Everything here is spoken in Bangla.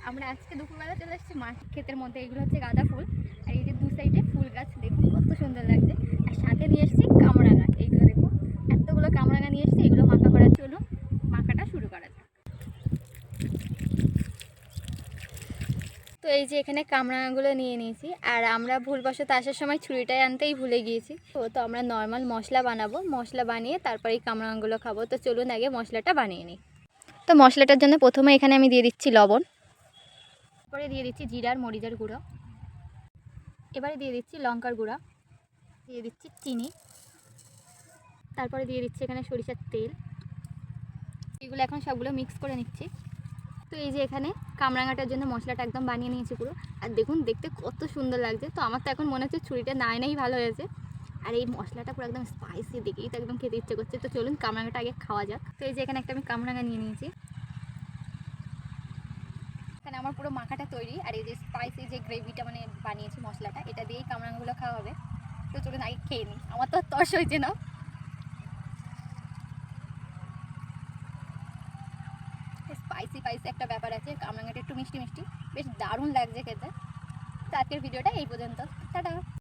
আমরা আজকে দুপুরবেলা চলে এসেছি মাঠ ক্ষেতের মধ্যে। এগুলো হচ্ছে গাঁদা ফুল, আর এই যে দু সাইডে ফুল গাছ দেখুন কত সুন্দর লাগছে। আর সাথে নিয়ে এসেছি কামরাঙা, এইগুলো দেখুন এতগুলো কামরাঙা নিয়ে এসেছি। এগুলো মাখা করার জন্য মাখাটা শুরু করা যাক। তো এই যে এখানে কামরাঙাগুলো নিয়ে নিয়েছি, আর আমরা ভুলবশত আসার সময় ছুরিটাই আনতেই ভুলে গিয়েছি। তো আমরা নর্মাল মশলা বানাবো, মশলা বানিয়ে তারপরে এই কামরাঙাগুলো খাবো। তো চলুন আগে মশলাটা বানিয়ে নিই। তো মশলাটার জন্য প্রথমে এখানে আমি দিয়ে দিচ্ছি লবণ, তারপরে দিয়ে দিচ্ছি জিরার মরিচের গুঁড়ো, এবারে দিয়ে দিচ্ছি লঙ্কার গুঁড়া, দিয়ে দিচ্ছি চিনি, তারপরে দিয়ে দিচ্ছি এখানে সরিষার তেল। এগুলো এখন সবগুলো মিক্স করে নিচ্ছি। তো এই যে এখানে কামরাঙাটার জন্য মশলাটা একদম বানিয়ে নিয়েছি পুরো। আর দেখুন দেখতে কত সুন্দর লাগছে। তো আমার তো এখন মনে হচ্ছে ছুরিটা নাই নাই ভালো হয়েছে। আর এই মশলাটা পুরো একদম স্পাইসি, দেখেই তো একদম খেতে ইচ্ছে করছে। তো চলুন কামরাঙাটা আগে খাওয়া যাক। তো এই যে এখানে একটা আমি কামরাঙা নিয়ে নিয়েছি। এখানে আমার পুরো মাখাটা তৈরি, আর এই যে স্পাইসি যে গ্রেভিটা মানে বানিয়েছি মশলাটা, এটা দিয়েই কামরাঙাগুলো খাওয়া হবে। তো চলুন আগে খেয়ে নিই, আমার তো তর্স হয়েছে না। স্পাইসি স্পাইসি একটা ব্যাপার আছে, কামরাঙাটা একটু মিষ্টি মিষ্টি, বেশ দারুণ লাগছে খেতে। তো আজকের ভিডিওটা এই পর্যন্ত, টাটা।